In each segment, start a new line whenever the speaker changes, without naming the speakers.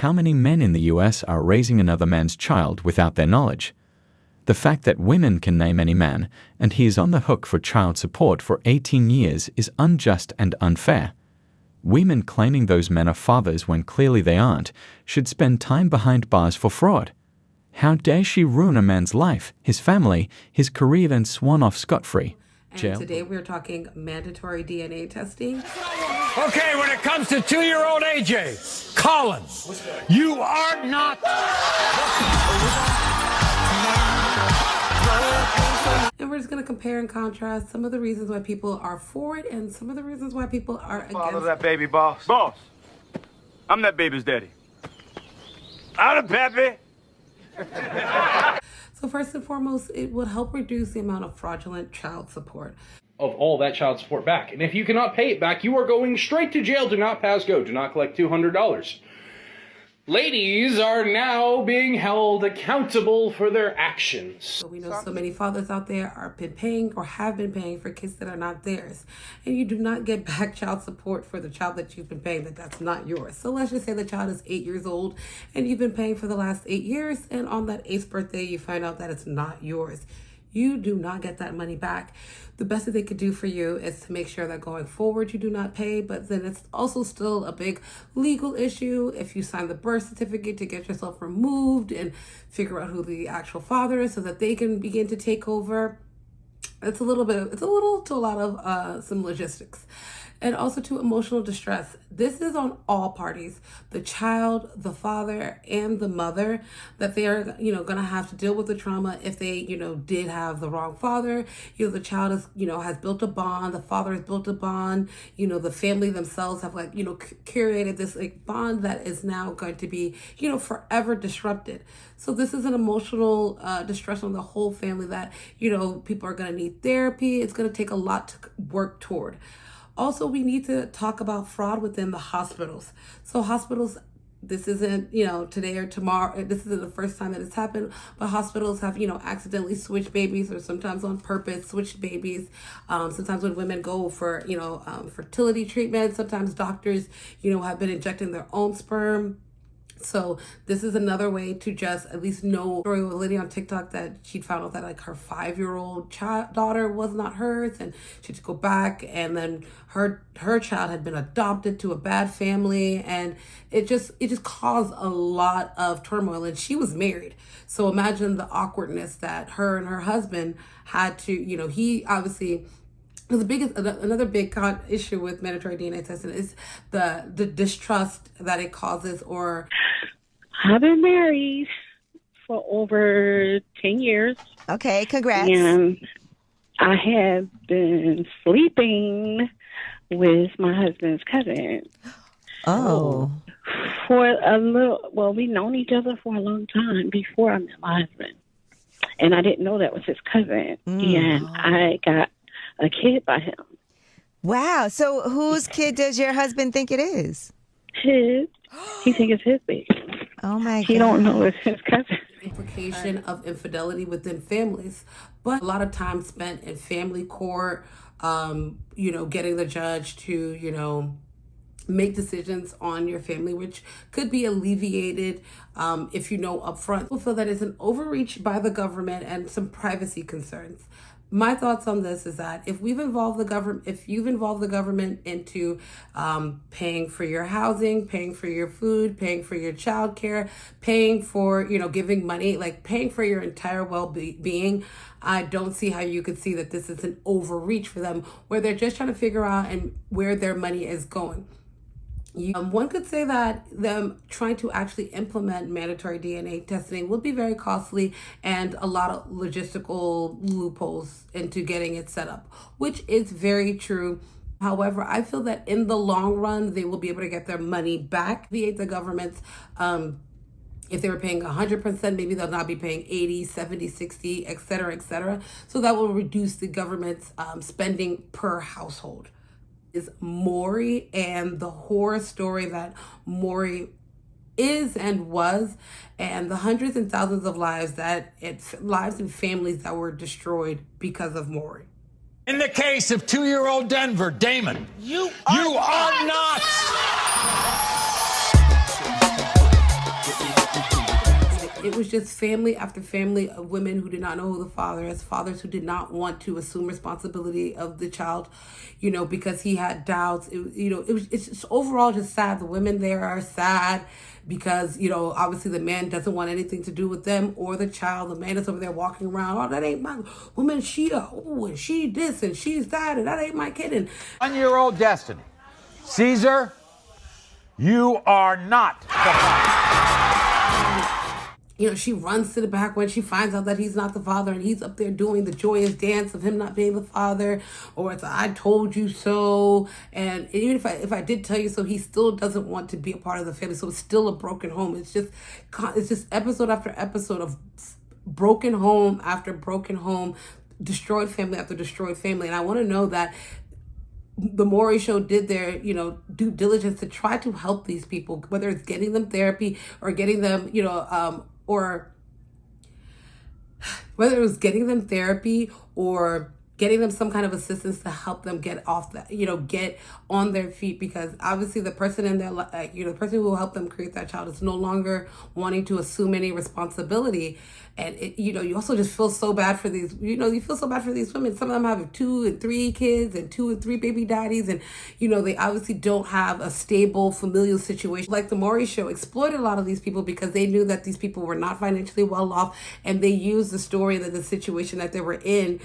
how many men in the US are raising another man's child without their knowledge. The fact that women can name any man, and he is on the hook for child support for 18 years, is unjust and unfair. Women claiming those men are fathers when clearly they aren't should spend time behind bars for fraud. How dare she ruin a man's life, his family, his career, then swan off scot-free?
And today we're talking mandatory DNA testing.
Okay, when it comes to 2-year-old AJ Collins, you are not.
And we're just going to compare and contrast some of the reasons why people are for it and some of the reasons why people are against it.
Follow that baby, boss. Boss, I'm that baby's daddy. Out of Pepe.
So first and foremost, it will help reduce the amount of fraudulent child support.
Of all that child support back. And if you cannot pay it back, you are going straight to jail. Do not pass go. Do not collect $200. Ladies are now being held accountable for their actions.
So we know so many fathers out there are been paying or have been paying for kids that are not theirs. And you do not get back child support for the child that you've been paying that's not yours. So let's just say the child is 8 years old and you've been paying for the last 8 years, and on that 8th birthday you find out that it's not yours. You do not get that money back. The best that they could do for you is to make sure that going forward you do not pay, but then it's also still a big legal issue if you sign the birth certificate to get yourself removed and figure out who the actual father is so that they can begin to take over. It's a little to a lot of some logistics. And also to emotional distress. This is on all parties, the child, the father, and the mother, that they are, going to have to deal with the trauma if they, did have the wrong father. The child is, has built a bond, the father has built a bond, the family themselves have curated this bond that is now going to be, forever disrupted. So this is an emotional distress on the whole family that, people are going to need therapy. It's going to take a lot to work toward. Also, we need to talk about fraud within the hospitals. So hospitals, this isn't, today or tomorrow, this isn't the first time that it's happened, but hospitals have, accidentally switched babies, or sometimes on purpose switched babies. Sometimes when women go for, fertility treatment, sometimes doctors, have been injecting their own sperm. So this is another way to just at least know. Story with a lady on TikTok that she'd found out that her 5-year-old daughter was not hers, and she had to go back, and then her child had been adopted to a bad family, and it just caused a lot of turmoil. And she was married, so imagine the awkwardness that her and her husband had to. He obviously. Another big issue with mandatory DNA testing is the distrust that it causes. Or
I've been married for over 10 years.
Okay, congrats.
And I have been sleeping with my husband's cousin.
Oh.
For a little, well, we've known each other for a long time before I met my husband. And I didn't know that was his cousin. And I got a kid by him.
Wow. So whose kid does your husband think it is?
His. He thinks it's his baby.
Oh, my God.
He don't know it's his cousin.
Implication of infidelity within families, but a lot of time spent in family court, getting the judge to, make decisions on your family, which could be alleviated if you know upfront. People feel that it's an overreach by the government and some privacy concerns. My thoughts on this is that if you've involved the government into paying for your housing, paying for your food, paying for your childcare, paying for, giving money, paying for your entire well-being, I don't see how you could see that this is an overreach for them, where they're just trying to figure out and where their money is going. One could say that them trying to actually implement mandatory DNA testing would be very costly and a lot of logistical loopholes into getting it set up, which is very true. However, I feel that in the long run, they will be able to get their money back via the government's. If they were paying 100%, maybe they'll not be paying 80, 70, 60, et cetera, et cetera. So that will reduce the government's spending per household. Is Maury and the horror story that Maury is and was, and the hundreds and thousands of lives and families that were destroyed because of Maury.
In the case of 2-year-old Denver, Damon, you are not.
it was just family after family of women who did not know who the father is, fathers who did not want to assume responsibility of the child, because he had doubts. It's just overall just sad. The women there are sad because, obviously the man doesn't want anything to do with them or the child. The man is over there walking around, oh, that ain't my woman, and she this and she's that, and that ain't my kid. And
1-year-old Destiny. Caesar, you are not the father.
She runs to the back when she finds out that he's not the father, and he's up there doing the joyous dance of him not being the father, or it's I told you so. And even if I did tell you so, he still doesn't want to be a part of the family. So it's still a broken home. It's just episode after episode of broken home after broken home, destroyed family after destroyed family. And I want to know that the Maury show did their, due diligence to try to help these people, whether it's getting them therapy or getting them, or whether it was getting them therapy or getting them some kind of assistance to help them get off that, get on their feet, because obviously the person in their life, the person who will help them create that child is no longer wanting to assume any responsibility. And you also just feel so bad for these, you feel so bad for these women. Some of them have 2 and 3 kids and 2 and 3 baby daddies. And, they obviously don't have a stable familial situation. Like the Maury show exploited a lot of these people because they knew that these people were not financially well off. And they used the story and the situation that they were in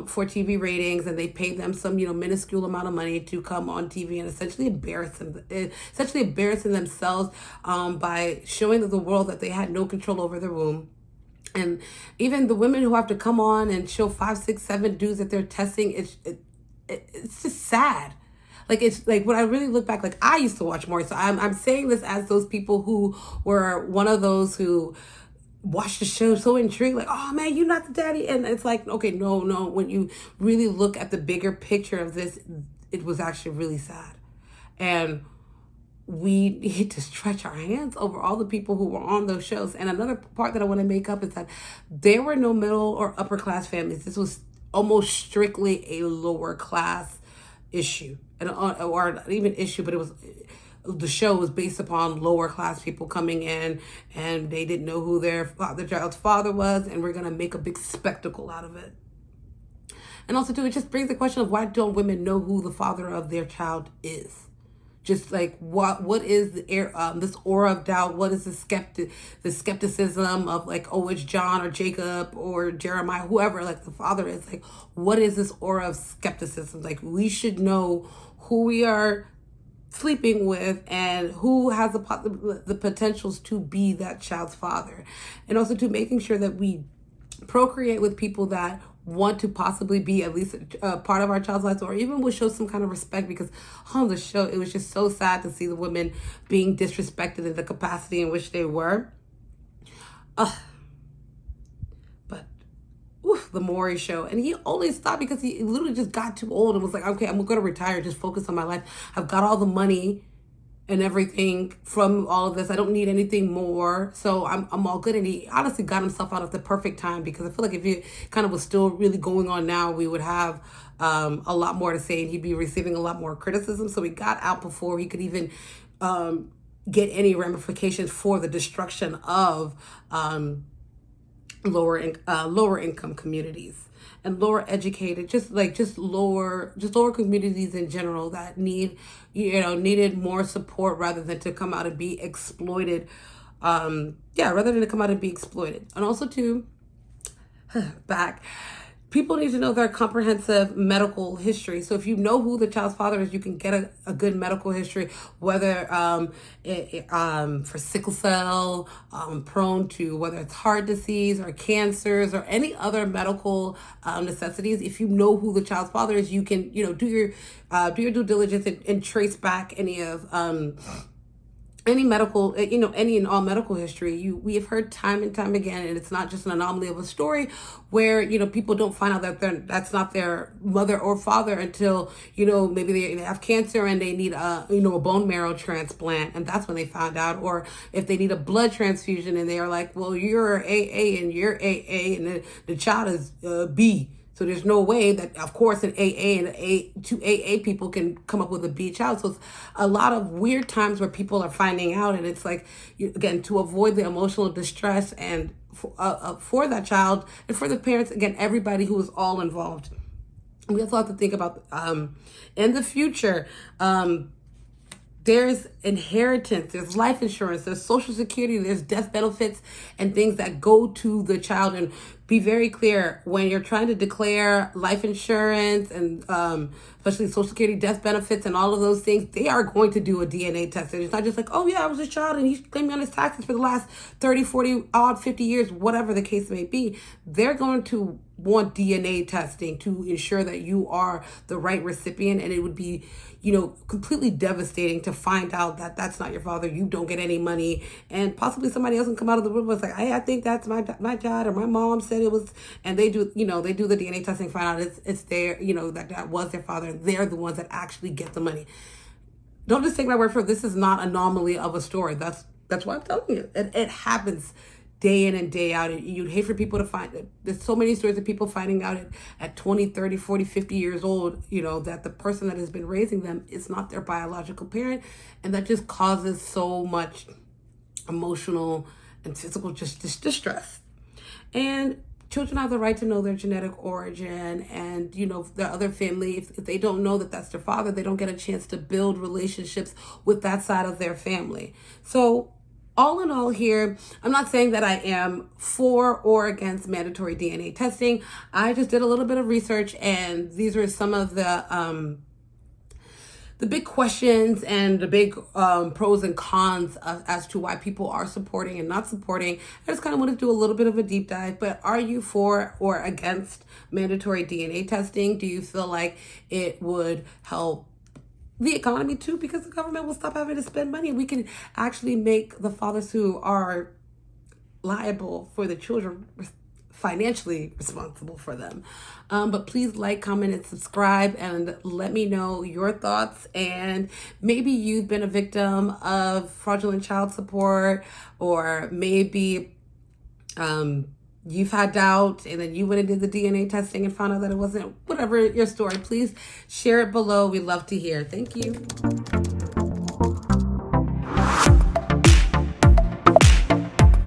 for TV ratings. And they paid them some, minuscule amount of money to come on TV and essentially embarrassing themselves by showing the world that they had no control over their womb. And even the women who have to come on and show 5, 6, 7 dudes that they're testing, it's just sad. It's like when I really look back, I used to watch more. So I'm saying this as those people who were one of those who watched the show so intrigued, oh man, you're not the daddy. And it's like, okay, no. When you really look at the bigger picture of this, it was actually really sad. And we need to stretch our hands over all the people who were on those shows. And another part that I want to make up is that there were no middle or upper class families. This was almost strictly a lower class issue, or not even issue, but the show was based upon lower class people coming in, and they didn't know who their child's father was, and we're going to make a big spectacle out of it. And also too, it just brings the question of, why don't women know who the father of their child is? Just what is this aura of doubt? What is the skepticism of it's John or Jacob or Jeremiah, whoever the father is? What is this aura of skepticism? We should know who we are sleeping with and who has the potentials to be that child's father, and also to making sure that we procreate with people that want to possibly be at least a part of our child's lives, or even will show some kind of respect, because on the show it was just so sad to see the women being disrespected in the capacity in which they were. The Maury show, and he only stopped because he literally just got too old and was like, okay, I'm going to retire, just focus on my life. I've got all the money and everything from all of this. I don't need anything more. So I'm all good. And he honestly got himself out at the perfect time, because I feel like if he kind of was still really going on now, we would have a lot more to say, and he'd be receiving a lot more criticism. So he got out before he could even get any ramifications for the destruction of lower income communities and lower educated, just lower communities in general that needed more support rather than to come out and be exploited. And also to people need to know their comprehensive medical history. So if you know who the child's father is, you can get a good medical history, whether for sickle cell, prone to whether it's heart disease or cancers or any other medical necessities. If you know who the child's father is, you can do your due diligence and trace back any of any medical, any and all medical history. We have heard time and time again, and it's not just an anomaly of a story where, people don't find out that that's not their mother or father until, maybe they have cancer and they need a bone marrow transplant. And that's when they found out. Or if they need a blood transfusion and they are like, well, you're AA and you're AA and the child is B. So there's no way that, of course, an AA and two AA people can come up with a B child. So it's a lot of weird times where people are finding out, and it's like, again, to avoid the emotional distress and for that child and for the parents, again, everybody who is all involved. We also have to think about in the future. There's inheritance, there's life insurance, there's social security, there's death benefits and things that go to the child. And be very clear when you're trying to declare life insurance and especially social security, death benefits and all of those things, they are going to do a DNA test. It's not just like, oh yeah, I was a child and he's claiming on his taxes for the last 30, 40, odd 50 years, whatever the case may be. They're going to want DNA testing to ensure that you are the right recipient. And it would be, completely devastating to find out that that's not your father. You don't get any money, and possibly somebody else can come out of the room and say, hey, I think that's my dad, or my mom said it was, and they do, they do the DNA testing, find out it's their, that was their father. They're the ones that actually get the money. Don't just take my word for it. This is not an anomaly of a story. That's why I'm telling you. It happens day in and day out. You'd hate for people to find it. There's so many stories of people finding out at 20, 30, 40, 50 years old, that the person that has been raising them is not their biological parent. And that just causes so much emotional and physical distress. And children have the right to know their genetic origin and, their other family. If they don't know that that's their father, they don't get a chance to build relationships with that side of their family. So all in all here, I'm not saying that I am for or against mandatory DNA testing. I just did a little bit of research, and these are some of the big questions and the big pros and cons as to why people are supporting and not supporting. I just kind of want to do a little bit of a deep dive, but are you for or against mandatory DNA testing? Do you feel like it would help the economy too, because the government will stop having to spend money? We can actually make the fathers who are liable for the children financially responsible for them. But please like, comment, and subscribe, and let me know your thoughts. And maybe you've been a victim of fraudulent child support, or maybe you've had doubt and then you went and did the DNA testing and found out that it wasn't, whatever your story. Please share it below. We'd love to hear. Thank you.